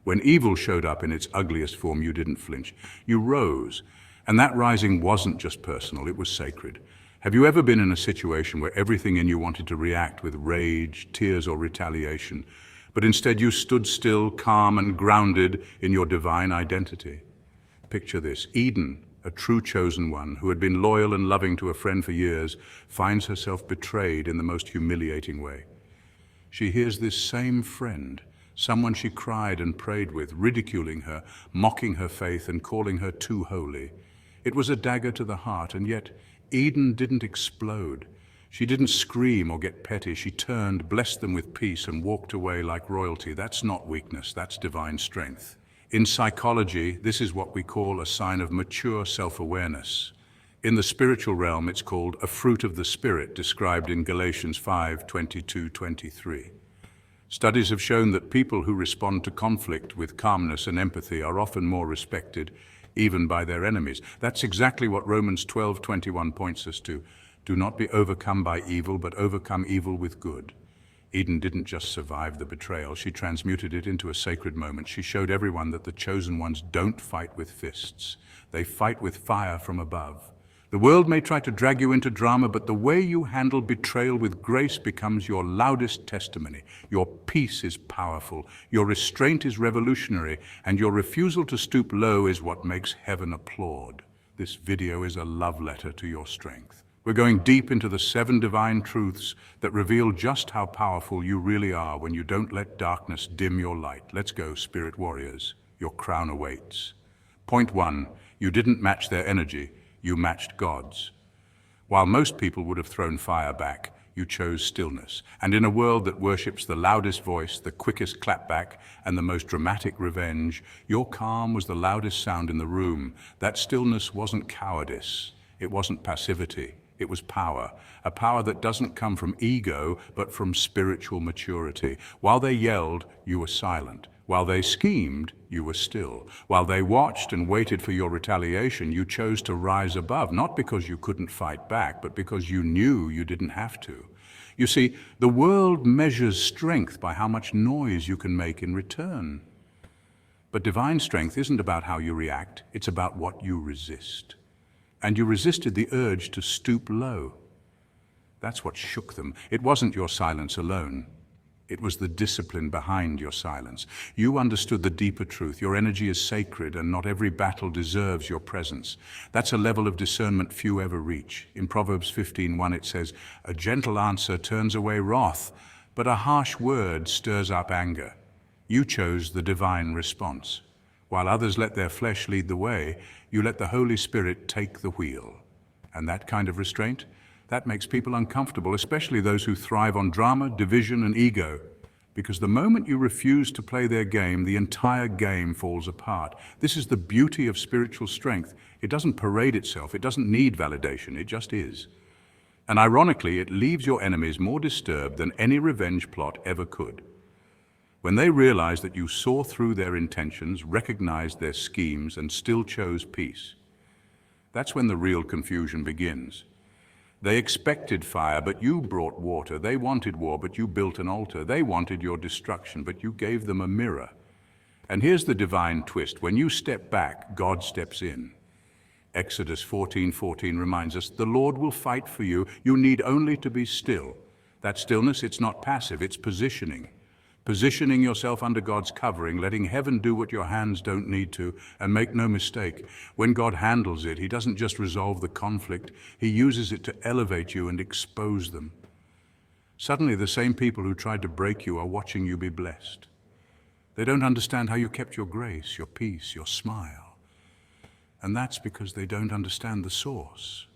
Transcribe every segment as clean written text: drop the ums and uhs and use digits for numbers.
When evil showed up in its ugliest form, you didn't flinch. You rose. And that rising wasn't just personal, it was sacred. Have you ever been in a situation where everything in you wanted to react with rage, tears, or retaliation, but instead you stood still, calm, and grounded in your divine identity? Picture this. Eden, a true chosen one, who had been loyal and loving to a friend for years, finds herself betrayed in the most humiliating way. She hears this same friend, someone she cried and prayed with, ridiculing her, mocking her faith, and calling her too holy. It was a dagger to the heart, and yet Eden didn't explode. She didn't scream or get petty. She turned, blessed them with peace, and walked away like royalty. That's not weakness, that's divine strength. In psychology, this is what we call a sign of mature self-awareness. In the spiritual realm, it's called a fruit of the Spirit, described in Galatians 5:22-23. Studies have shown that people who respond to conflict with calmness and empathy are often more respected, even by their enemies. That's exactly what Romans 12:21 points us to. Do not be overcome by evil, but overcome evil with good. Eden didn't just survive the betrayal, she transmuted it into a sacred moment. She showed everyone that the chosen ones don't fight with fists. They fight with fire from above. The world may try to drag you into drama, but the way you handle betrayal with grace becomes your loudest testimony. Your peace is powerful, your restraint is revolutionary, and your refusal to stoop low is what makes heaven applaud. This video is a love letter to your strength. We're going deep into the 7 divine truths that reveal just how powerful you really are when you don't let darkness dim your light. Let's go, spirit warriors. Your crown awaits. Point 1, you didn't match their energy, you matched God's. While most people would have thrown fire back, you chose stillness. And in a world that worships the loudest voice, the quickest clapback, and the most dramatic revenge, your calm was the loudest sound in the room. That stillness wasn't cowardice, it wasn't passivity. It was power, a power that doesn't come from ego, but from spiritual maturity. While they yelled, you were silent. While they schemed, you were still. While they watched and waited for your retaliation, you chose to rise above, not because you couldn't fight back, but because you knew you didn't have to. You see, the world measures strength by how much noise you can make in return. But divine strength isn't about how you react, it's about what you resist. And you resisted the urge to stoop low. That's what shook them. It wasn't your silence alone. It was the discipline behind your silence. You understood the deeper truth. Your energy is sacred, and not every battle deserves your presence. That's a level of discernment few ever reach. In Proverbs 15:1 it says, "A gentle answer turns away wrath, but a harsh word stirs up anger." You chose the divine response. While others let their flesh lead the way, you let the Holy Spirit take the wheel. And that kind of restraint, that makes people uncomfortable, especially those who thrive on drama, division, and ego. Because the moment you refuse to play their game, the entire game falls apart. This is the beauty of spiritual strength. It doesn't parade itself, it doesn't need validation, it just is. And ironically, it leaves your enemies more disturbed than any revenge plot ever could. When they realize that you saw through their intentions, recognized their schemes, and still chose peace, that's when the real confusion begins. They expected fire, but you brought water. They wanted war, but you built an altar. They wanted your destruction, but you gave them a mirror. And here's the divine twist. When you step back, God steps in. Exodus 14:14 reminds us, the Lord will fight for you. You need only to be still. That stillness, it's not passive, it's positioning. Positioning yourself under God's covering, letting heaven do what your hands don't need to, and make no mistake, when God handles it, He doesn't just resolve the conflict, He uses it to elevate you and expose them. Suddenly, the same people who tried to break you are watching you be blessed. They don't understand how you kept your grace, your peace, your smile. And that's because they don't understand the source.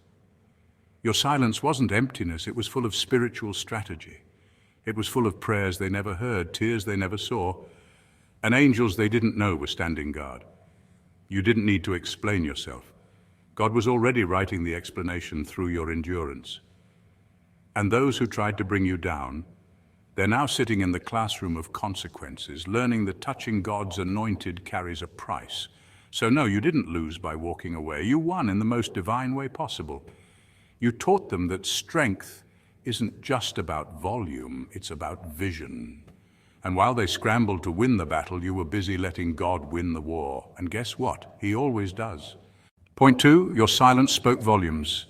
Your silence wasn't emptiness, it was full of spiritual strategy. It was full of prayers they never heard, tears they never saw, and angels they didn't know were standing guard. You didn't need to explain yourself. God was already writing the explanation through your endurance. And those who tried to bring you down, they're now sitting in the classroom of consequences, learning that touching God's anointed carries a price. So no, you didn't lose by walking away. You won in the most divine way possible. You taught them that strength isn't just about volume, it's about vision. And while they scrambled to win the battle, you were busy letting God win the war. And guess what? He always does. Point two, your silence spoke volumes.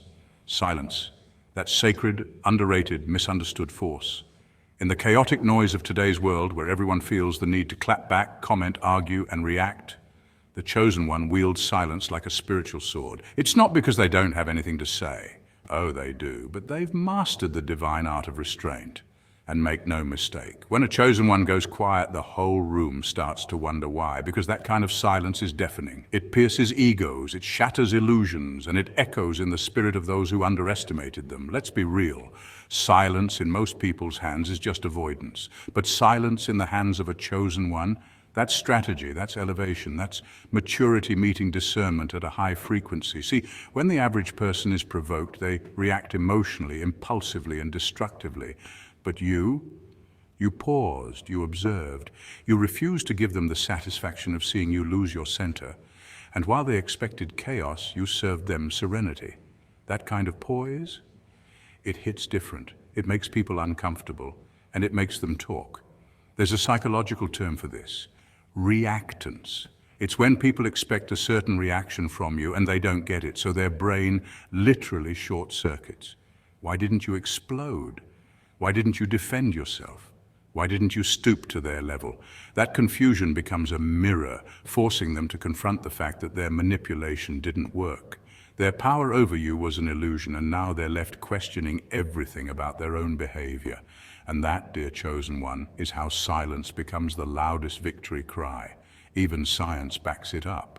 Silence, that sacred, underrated, misunderstood force. In the chaotic noise of today's world, where everyone feels the need to clap back, comment, argue, and react, the chosen one wields silence like a spiritual sword. It's not because they don't have anything to say. Oh, they do, but they've mastered the divine art of restraint. And make no mistake, when a chosen one goes quiet, the whole room starts to wonder why, because that kind of silence is deafening. It pierces egos, it shatters illusions, and it echoes in the spirit of those who underestimated them. Let's be real. Silence in most people's hands is just avoidance. But silence in the hands of a chosen one, that's strategy, that's elevation, that's maturity meeting discernment at a high frequency. See, when the average person is provoked, they react emotionally, impulsively, and destructively. But you paused, you observed, you refused to give them the satisfaction of seeing you lose your center. And while they expected chaos, you served them serenity. That kind of poise, it hits different. It makes people uncomfortable, and it makes them talk. There's a psychological term for this, reactance. It's when people expect a certain reaction from you and they don't get it, so their brain literally short circuits. Why didn't you explode? Why didn't you defend yourself? Why didn't you stoop to their level? That confusion becomes a mirror, forcing them to confront the fact that their manipulation didn't work. Their power over you was an illusion, and now they're left questioning everything about their own behavior. And that, dear chosen one, is how silence becomes the loudest victory cry. Even science backs it up.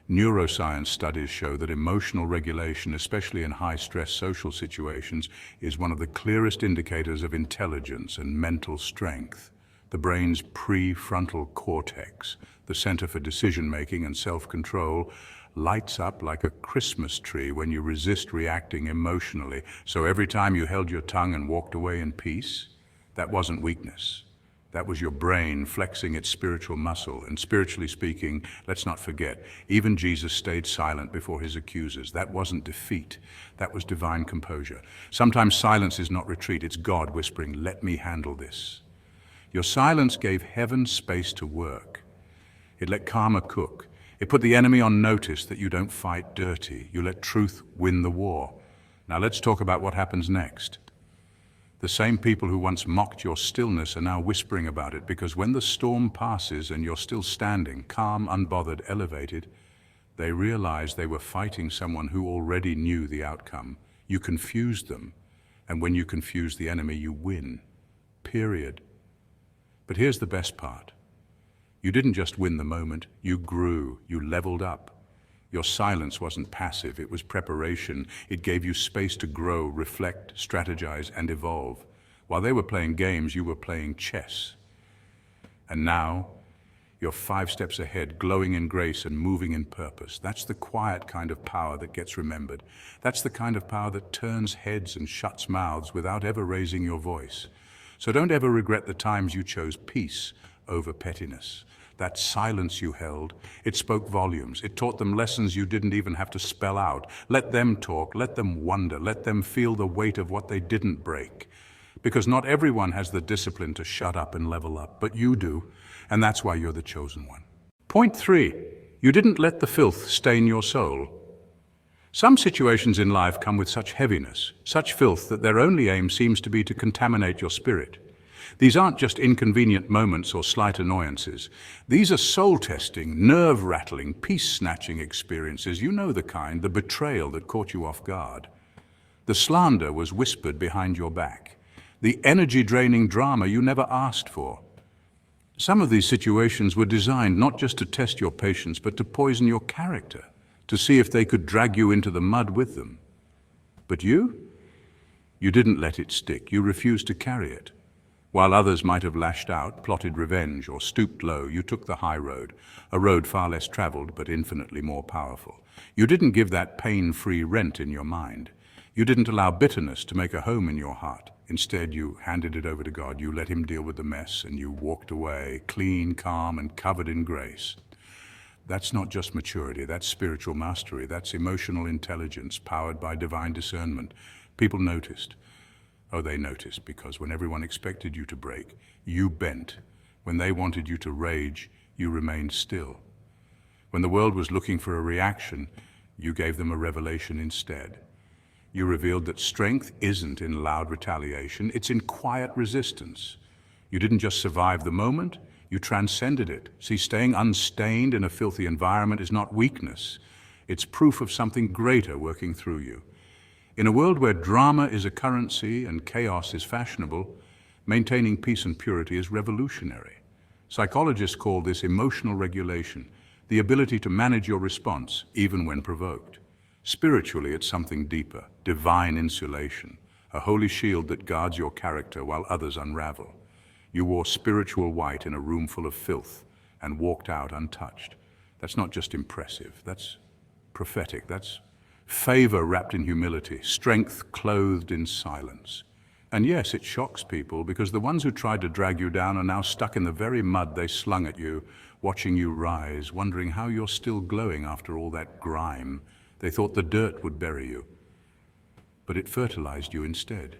Neuroscience studies show that emotional regulation, especially in high-stress social situations, is one of the clearest indicators of intelligence and mental strength. The brain's prefrontal cortex, the center for decision-making and self-control, lights up like a Christmas tree when you resist reacting emotionally. So every time you held your tongue and walked away in peace, that wasn't weakness. That was your brain flexing its spiritual muscle. And spiritually speaking, let's not forget, even Jesus stayed silent before his accusers. That wasn't defeat. That was divine composure. Sometimes silence is not retreat. It's God whispering, "Let me handle this." Your silence gave heaven space to work. It let karma cook. It put the enemy on notice that you don't fight dirty. You let truth win the war. Now let's talk about what happens next. The same people who once mocked your stillness are now whispering about it, because when the storm passes and you're still standing, calm, unbothered, elevated, they realize they were fighting someone who already knew the outcome. You confused them, and when you confuse the enemy, you win. Period. But here's the best part. You didn't just win the moment, you grew, you leveled up. Your silence wasn't passive, it was preparation. It gave you space to grow, reflect, strategize, and evolve. While they were playing games, you were playing chess. And now, you're 5 steps ahead, glowing in grace and moving in purpose. That's the quiet kind of power that gets remembered. That's the kind of power that turns heads and shuts mouths without ever raising your voice. So don't ever regret the times you chose peace over pettiness. That silence you held, it spoke volumes. It taught them lessons you didn't even have to spell out. Let them talk, let them wonder, let them feel the weight of what they didn't break. Because not everyone has the discipline to shut up and level up, but you do, and that's why you're the chosen one. Point 3, you didn't let the filth stain your soul. Some situations in life come with such heaviness, such filth, that their only aim seems to be to contaminate your spirit. These aren't just inconvenient moments or slight annoyances. These are soul-testing, nerve-rattling, peace-snatching experiences. You know the kind, the betrayal that caught you off guard. The slander was whispered behind your back. The energy-draining drama you never asked for. Some of these situations were designed not just to test your patience, but to poison your character, to see if they could drag you into the mud with them. But you didn't let it stick. You refused to carry it. While others might have lashed out, plotted revenge, or stooped low, you took the high road, a road far less traveled but infinitely more powerful. You didn't give that pain-free rent in your mind. You didn't allow bitterness to make a home in your heart. Instead, you handed it over to God. You let him deal with the mess, and you walked away, clean, calm, and covered in grace. That's not just maturity, that's spiritual mastery, that's emotional intelligence powered by divine discernment. People noticed. Oh, they noticed, because when everyone expected you to break, you bent. When they wanted you to rage, you remained still. When the world was looking for a reaction, you gave them a revelation instead. You revealed that strength isn't in loud retaliation, it's in quiet resistance. You didn't just survive the moment, you transcended it. See, staying unstained in a filthy environment is not weakness. It's proof of something greater working through you. In a world where drama is a currency and chaos is fashionable, maintaining peace and purity is revolutionary. Psychologists call this emotional regulation, the ability to manage your response, even when provoked. Spiritually, it's something deeper, divine insulation, a holy shield that guards your character while others unravel. You wore spiritual white in a room full of filth and walked out untouched. That's not just impressive, that's prophetic, that's favor wrapped in humility, strength clothed in silence. And yes, it shocks people because the ones who tried to drag you down are now stuck in the very mud they slung at you, watching you rise, wondering how you're still glowing after all that grime. They thought the dirt would bury you, but it fertilized you instead.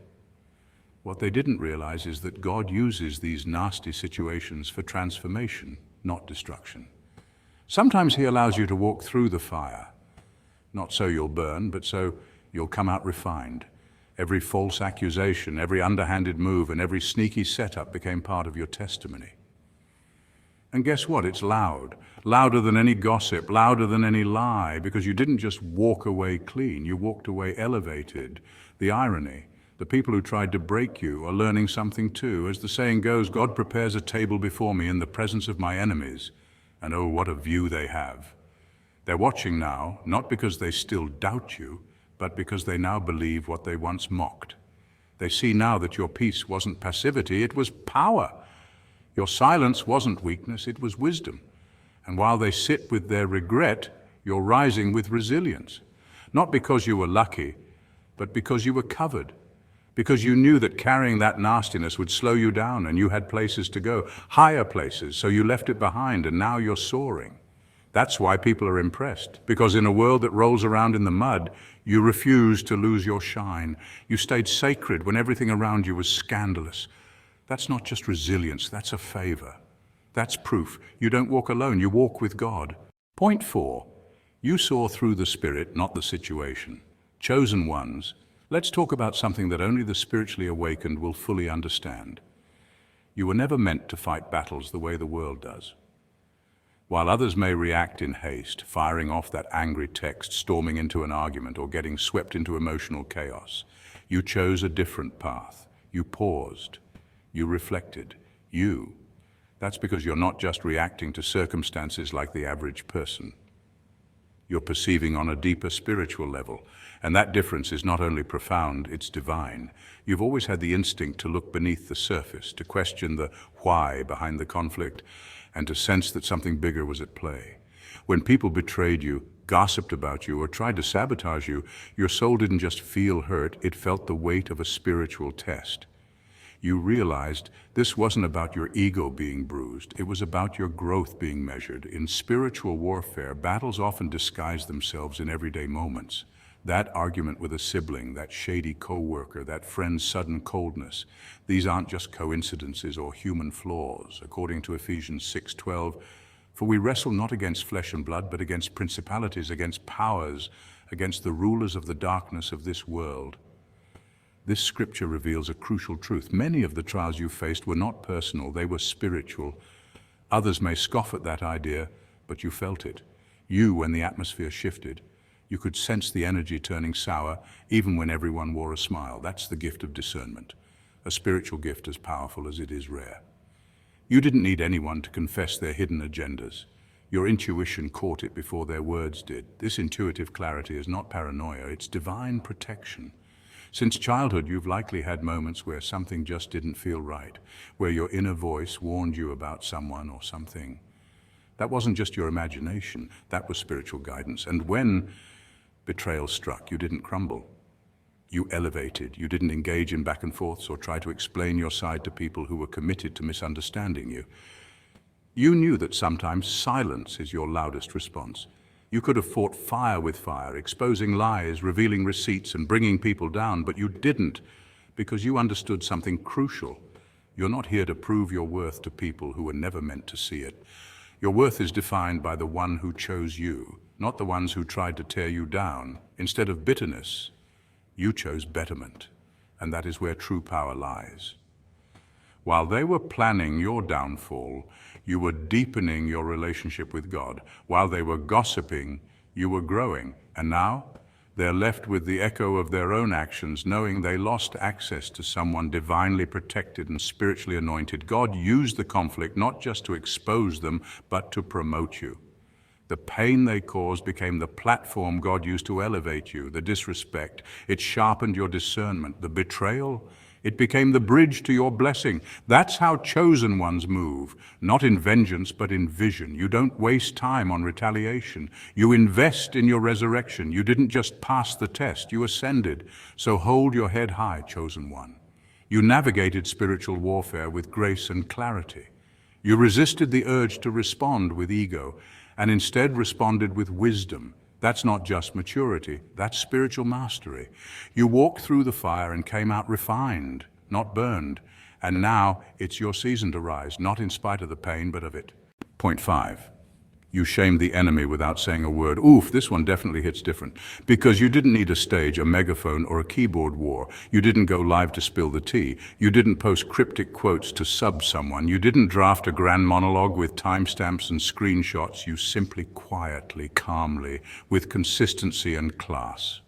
What they didn't realize is that God uses these nasty situations for transformation, not destruction. Sometimes He allows you to walk through the fire, not so you'll burn, but so you'll come out refined. Every false accusation, every underhanded move, and every sneaky setup became part of your testimony. And guess what? It's loud. Louder than any gossip, louder than any lie, because you didn't just walk away clean, you walked away elevated. The irony, the people who tried to break you are learning something too. As the saying goes, God prepares a table before me in the presence of my enemies, and oh, what a view they have. They're watching now, not because they still doubt you, but because they now believe what they once mocked. They see now that your peace wasn't passivity, it was power. Your silence wasn't weakness, it was wisdom. And while they sit with their regret, you're rising with resilience. Not because you were lucky, but because you were covered. Because you knew that carrying that nastiness would slow you down and you had places to go, higher places, so you left it behind and now you're soaring. That's why people are impressed, because in a world that rolls around in the mud, you refused to lose your shine. You stayed sacred when everything around you was scandalous. That's not just resilience, that's a favor. That's proof. You don't walk alone, you walk with God. Point 4, you saw through the Spirit, not the situation. Chosen ones, let's talk about something that only the spiritually awakened will fully understand. You were never meant to fight battles the way the world does. While others may react in haste, firing off that angry text, storming into an argument, or getting swept into emotional chaos, you chose a different path. You paused. You reflected. That's because you're not just reacting to circumstances like the average person. You're perceiving on a deeper spiritual level, and that difference is not only profound, it's divine. You've always had the instinct to look beneath the surface, to question the why behind the conflict, and to sense that something bigger was at play. When people betrayed you, gossiped about you, or tried to sabotage you, your soul didn't just feel hurt, it felt the weight of a spiritual test. You realized this wasn't about your ego being bruised, it was about your growth being measured. In spiritual warfare, battles often disguise themselves in everyday moments. That argument with a sibling, that shady co-worker, that friend's sudden coldness, these aren't just coincidences or human flaws. According to Ephesians 6:12, for we wrestle not against flesh and blood, but against principalities, against powers, against the rulers of the darkness of this world. This scripture reveals a crucial truth. Many of the trials you faced were not personal, they were spiritual. Others may scoff at that idea, but you felt it. When the atmosphere shifted, you could sense the energy turning sour, even when everyone wore a smile. That's the gift of discernment, a spiritual gift as powerful as it is rare. You didn't need anyone to confess their hidden agendas. Your intuition caught it before their words did. This intuitive clarity is not paranoia, it's divine protection. Since childhood, you've likely had moments where something just didn't feel right, where your inner voice warned you about someone or something. That wasn't just your imagination, that was spiritual guidance. And when betrayal struck, you didn't crumble. You elevated. You didn't engage in back and forths or try to explain your side to people who were committed to misunderstanding you. You knew that sometimes silence is your loudest response. You could have fought fire with fire, exposing lies, revealing receipts, and bringing people down, but you didn't because you understood something crucial. You're not here to prove your worth to people who were never meant to see it. Your worth is defined by the one who chose you, not the ones who tried to tear you down. Instead of bitterness, you chose betterment, and that is where true power lies. While they were planning your downfall, you were deepening your relationship with God. While they were gossiping, you were growing. And now, they're left with the echo of their own actions, knowing they lost access to someone divinely protected and spiritually anointed. God used the conflict not just to expose them, but to promote you. The pain they caused became the platform God used to elevate you. The disrespect, it sharpened your discernment. The betrayal, it became the bridge to your blessing. That's how chosen ones move, not in vengeance, but in vision. You don't waste time on retaliation. You invest in your resurrection. You didn't just pass the test, you ascended. So hold your head high, chosen one. You navigated spiritual warfare with grace and clarity. You resisted the urge to respond with ego, and instead responded with wisdom. That's not just maturity, that's spiritual mastery. You walked through the fire and came out refined, not burned. And now it's your season to rise, not in spite of the pain, but of it. Point 5. You shamed the enemy without saying a word. Oof, this one definitely hits different. Because you didn't need a stage, a megaphone, or a keyboard war. You didn't go live to spill the tea. You didn't post cryptic quotes to sub someone. You didn't draft a grand monologue with timestamps and screenshots. You simply quietly, calmly, with consistency and class.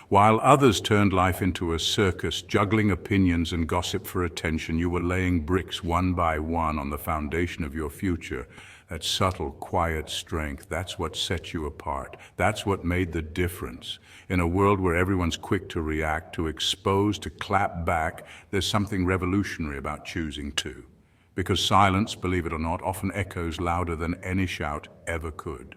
While others turned life into a circus, juggling opinions and gossip for attention, you were laying bricks one by one on the foundation of your future. That subtle, quiet strength, that's what set you apart. That's what made the difference. In a world where everyone's quick to react, to expose, to clap back, there's something revolutionary about choosing to. Because silence, believe it or not, often echoes louder than any shout ever could.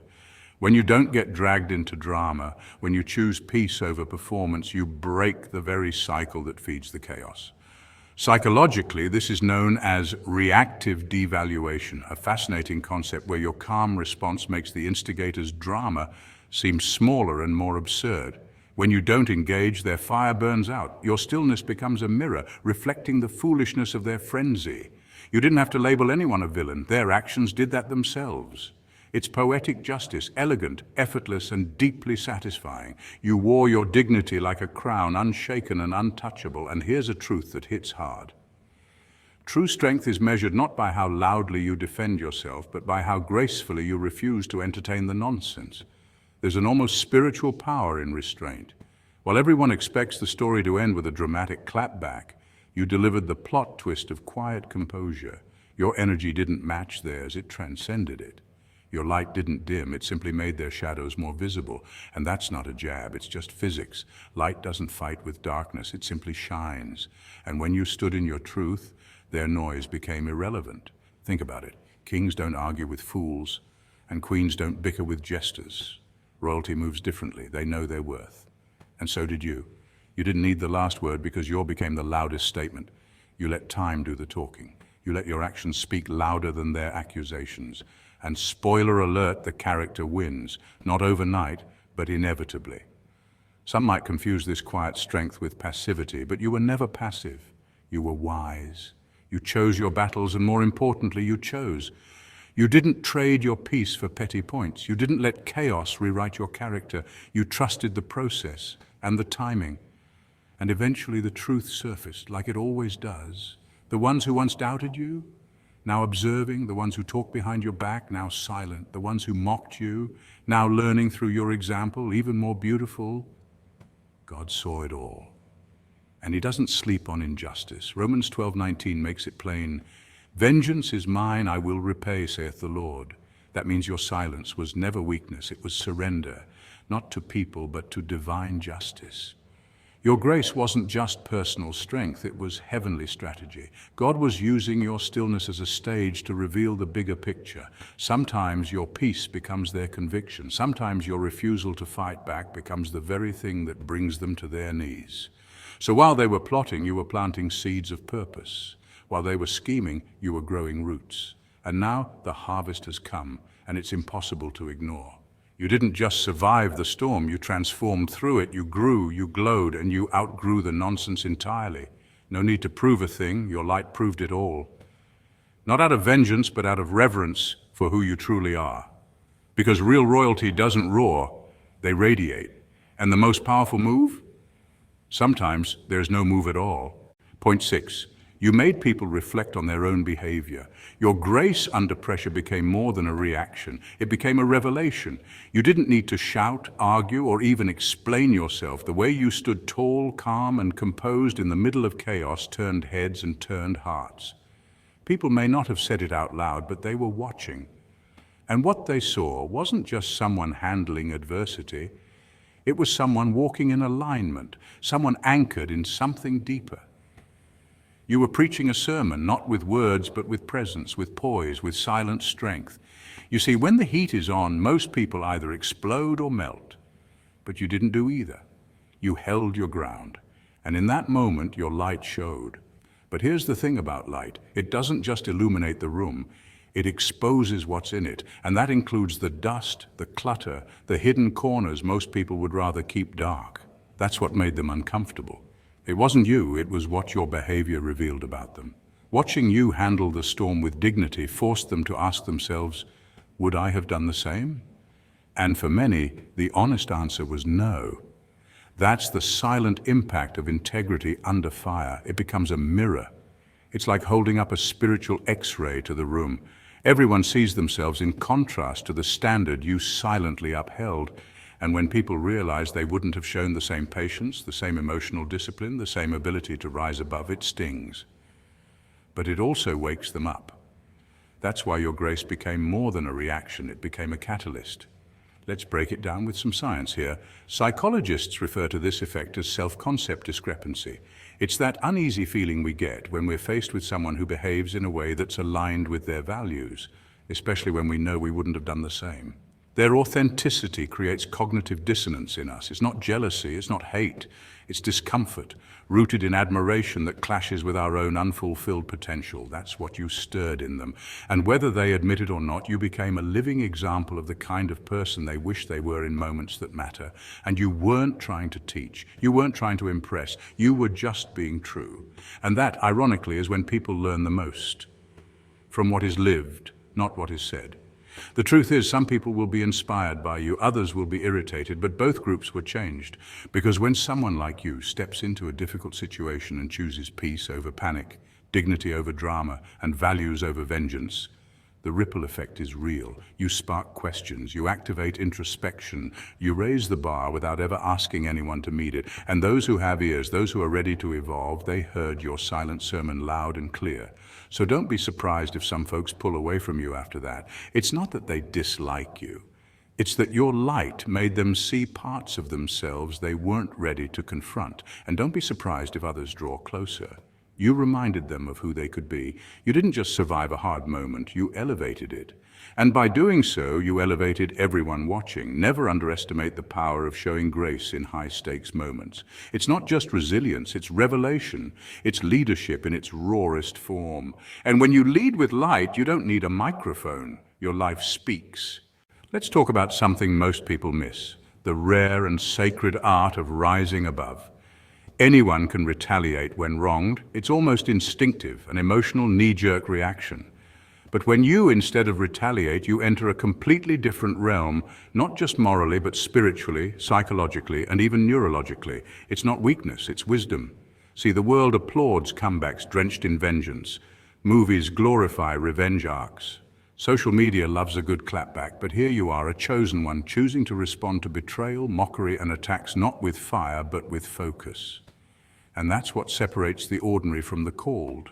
When you don't get dragged into drama, when you choose peace over performance, you break the very cycle that feeds the chaos. Psychologically, this is known as reactive devaluation, a fascinating concept where your calm response makes the instigator's drama seem smaller and more absurd. When you don't engage, their fire burns out. Your stillness becomes a mirror, reflecting the foolishness of their frenzy. You didn't have to label anyone a villain. Their actions did that themselves. It's poetic justice, elegant, effortless, and deeply satisfying. You wore your dignity like a crown, unshaken and untouchable, and here's a truth that hits hard. True strength is measured not by how loudly you defend yourself, but by how gracefully you refuse to entertain the nonsense. There's an almost spiritual power in restraint. While everyone expects the story to end with a dramatic clapback, you delivered the plot twist of quiet composure. Your energy didn't match theirs, it transcended it. Your light didn't dim, it simply made their shadows more visible. And that's not a jab, it's just physics. Light doesn't fight with darkness, it simply shines. And when you stood in your truth, their noise became irrelevant. Think about it. Kings don't argue with fools, and queens don't bicker with jesters. Royalty moves differently, they know their worth. And so did you. You didn't need the last word because yours became the loudest statement. You let time do the talking. You let your actions speak louder than their accusations. And spoiler alert, the character wins, not overnight, but inevitably. Some might confuse this quiet strength with passivity, but you were never passive. You were wise. You chose your battles, and more importantly, you chose. You didn't trade your peace for petty points. You didn't let chaos rewrite your character. You trusted the process and the timing. And eventually the truth surfaced, like it always does. The ones who once doubted you, now observing, the ones who talked behind your back, now silent, the ones who mocked you, now learning through your example, even more beautiful. God saw it all. And he doesn't sleep on injustice. Romans 12:19 makes it plain. Vengeance is mine, I will repay, saith the Lord. That means your silence was never weakness, it was surrender, not to people, but to divine justice. Your grace wasn't just personal strength, it was heavenly strategy. God was using your stillness as a stage to reveal the bigger picture. Sometimes your peace becomes their conviction. Sometimes your refusal to fight back becomes the very thing that brings them to their knees. So while they were plotting, you were planting seeds of purpose. While they were scheming, you were growing roots. And now the harvest has come, and it's impossible to ignore. You didn't just survive the storm, you transformed through it, you grew, you glowed, and you outgrew the nonsense entirely. No need to prove a thing, your light proved it all. Not out of vengeance, but out of reverence for who you truly are. Because real royalty doesn't roar, they radiate. And the most powerful move? Sometimes there's no move at all. Point 6. You made people reflect on their own behavior. Your grace under pressure became more than a reaction. It became a revelation. You didn't need to shout, argue, or even explain yourself. The way you stood tall, calm, and composed in the middle of chaos turned heads and turned hearts. People may not have said it out loud, but they were watching. And what they saw wasn't just someone handling adversity. It was someone walking in alignment, someone anchored in something deeper. You were preaching a sermon, not with words, but with presence, with poise, with silent strength. You see, when the heat is on, most people either explode or melt. But you didn't do either. You held your ground. And in that moment, your light showed. But here's the thing about light. It doesn't just illuminate the room. It exposes what's in it. And that includes the dust, the clutter, the hidden corners most people would rather keep dark. That's what made them uncomfortable. It wasn't you, it was what your behavior revealed about them. Watching you handle the storm with dignity forced them to ask themselves, would I have done the same? And for many, the honest answer was no. That's the silent impact of integrity under fire. It becomes a mirror. It's like holding up a spiritual X-ray to the room. Everyone sees themselves in contrast to the standard you silently upheld. And when people realize they wouldn't have shown the same patience, the same emotional discipline, the same ability to rise above, it stings. But it also wakes them up. That's why your grace became more than a reaction, it became a catalyst. Let's break it down with some science here. Psychologists refer to this effect as self-concept discrepancy. It's that uneasy feeling we get when we're faced with someone who behaves in a way that's aligned with their values, especially when we know we wouldn't have done the same. Their authenticity creates cognitive dissonance in us. It's not jealousy, it's not hate, it's discomfort, rooted in admiration that clashes with our own unfulfilled potential. That's what you stirred in them. And whether they admit it or not, you became a living example of the kind of person they wish they were in moments that matter. And you weren't trying to teach, you weren't trying to impress, you were just being true. And that, ironically, is when people learn the most. From what is lived, not what is said. The truth is, some people will be inspired by you, others will be irritated, but both groups were changed. Because when someone like you steps into a difficult situation and chooses peace over panic, dignity over drama, and values over vengeance, the ripple effect is real. You spark questions, you activate introspection, you raise the bar without ever asking anyone to meet it. And those who have ears, those who are ready to evolve, they heard your silent sermon loud and clear. So don't be surprised if some folks pull away from you after that. It's not that they dislike you. It's that your light made them see parts of themselves they weren't ready to confront. And don't be surprised if others draw closer. You reminded them of who they could be. You didn't just survive a hard moment, you elevated it. And by doing so, you elevated everyone watching. Never underestimate the power of showing grace in high-stakes moments. It's not just resilience, it's revelation. It's leadership in its rawest form. And when you lead with light, you don't need a microphone. Your life speaks. Let's talk about something most people miss, the rare and sacred art of rising above. Anyone can retaliate when wronged. It's almost instinctive, an emotional knee-jerk reaction. But when you, instead of retaliate, you enter a completely different realm, not just morally, but spiritually, psychologically, and even neurologically. It's not weakness, it's wisdom. See, the world applauds comebacks drenched in vengeance. Movies glorify revenge arcs. Social media loves a good clapback, but here you are, a chosen one, choosing to respond to betrayal, mockery, and attacks not with fire, but with focus. And that's what separates the ordinary from the called.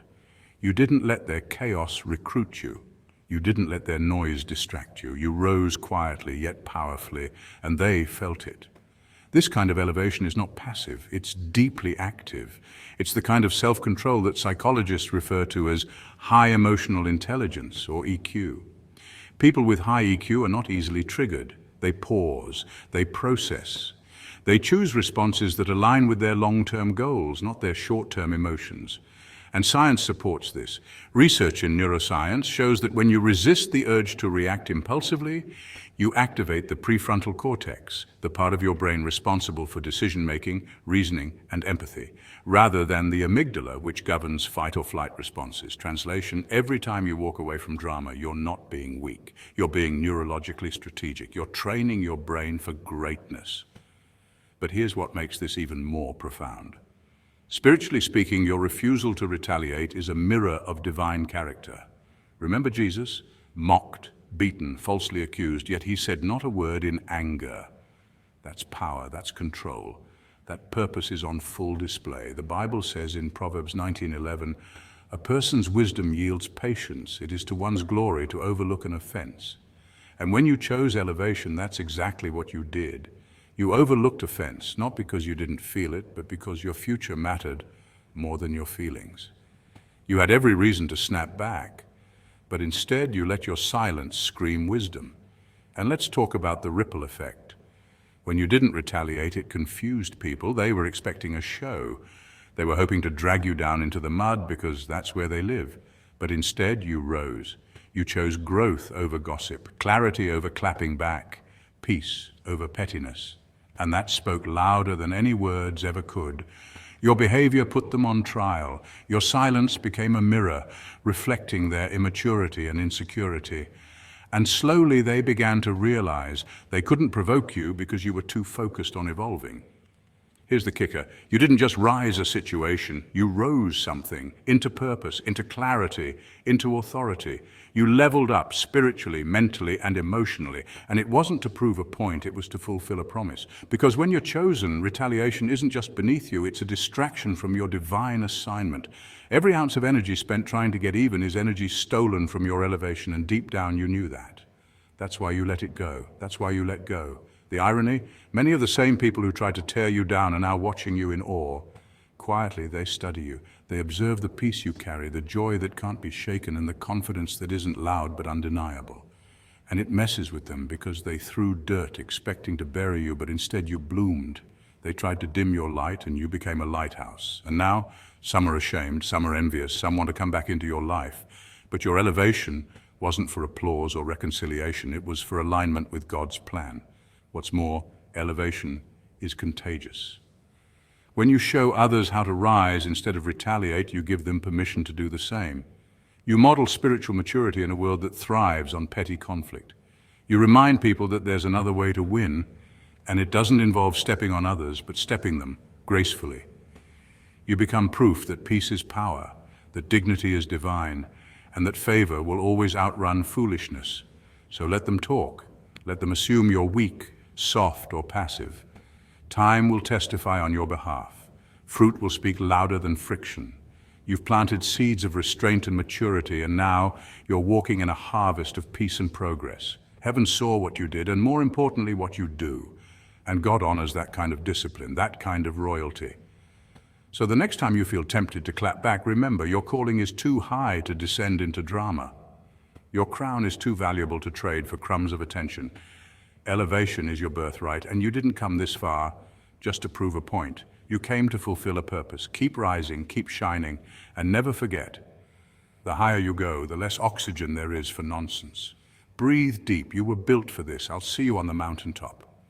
You didn't let their chaos recruit you. You didn't let their noise distract you. You rose quietly, yet powerfully, and they felt it. This kind of elevation is not passive, it's deeply active. It's the kind of self-control that psychologists refer to as high emotional intelligence, or EQ. People with high EQ are not easily triggered. They pause, they process. They choose responses that align with their long-term goals, not their short-term emotions. And science supports this. Research in neuroscience shows that when you resist the urge to react impulsively, you activate the prefrontal cortex, the part of your brain responsible for decision-making, reasoning, and empathy, rather than the amygdala, which governs fight or flight responses. Translation: every time you walk away from drama, you're not being weak. You're being neurologically strategic. You're training your brain for greatness. But here's what makes this even more profound. Spiritually speaking, your refusal to retaliate is a mirror of divine character. Remember Jesus? Mocked, beaten, falsely accused, yet he said not a word in anger. That's power, that's control. That purpose is on full display. The Bible says in Proverbs 19:11, a person's wisdom yields patience. It is to one's glory to overlook an offense. And when you chose elevation, that's exactly what you did. You overlooked offense, not because you didn't feel it, but because your future mattered more than your feelings. You had every reason to snap back, but instead you let your silence scream wisdom. And let's talk about the ripple effect. When you didn't retaliate, it confused people. They were expecting a show. They were hoping to drag you down into the mud because that's where they live. But instead you rose. You chose growth over gossip, clarity over clapping back, peace over pettiness. And that spoke louder than any words ever could. Your behavior put them on trial. Your silence became a mirror, reflecting their immaturity and insecurity. And slowly they began to realize they couldn't provoke you because you were too focused on evolving. Here's the kicker. You didn't just rise a situation, you rose something into purpose, into clarity, into authority. You leveled up spiritually, mentally, and emotionally. And it wasn't to prove a point, it was to fulfill a promise. Because when you're chosen, retaliation isn't just beneath you, it's a distraction from your divine assignment. Every ounce of energy spent trying to get even is energy stolen from your elevation, and deep down you knew that. That's why you let it go. That's why you let go. The irony, many of the same people who tried to tear you down are now watching you in awe. Quietly, they study you. They observe the peace you carry, the joy that can't be shaken, and the confidence that isn't loud but undeniable. And it messes with them because they threw dirt expecting to bury you, but instead you bloomed. They tried to dim your light, and you became a lighthouse. And now, some are ashamed, some are envious, some want to come back into your life. But your elevation wasn't for applause or reconciliation. It was for alignment with God's plan. What's more, elevation is contagious. When you show others how to rise instead of retaliate, you give them permission to do the same. You model spiritual maturity in a world that thrives on petty conflict. You remind people that there's another way to win, and it doesn't involve stepping on others, but stepping them gracefully. You become proof that peace is power, that dignity is divine, and that favor will always outrun foolishness. So let them talk. Let them assume you're weak, soft, or passive. Time will testify on your behalf. Fruit will speak louder than friction. You've planted seeds of restraint and maturity, and now you're walking in a harvest of peace and progress. Heaven saw what you did, and more importantly, what you do. And God honors that kind of discipline, that kind of royalty. So the next time you feel tempted to clap back, remember, your calling is too high to descend into drama. Your crown is too valuable to trade for crumbs of attention. Elevation is your birthright, and you didn't come this far just to prove a point. You came to fulfill a purpose. Keep rising, keep shining, and never forget, the higher you go, the less oxygen there is for nonsense. Breathe deep. You were built for this. I'll see you on the mountaintop.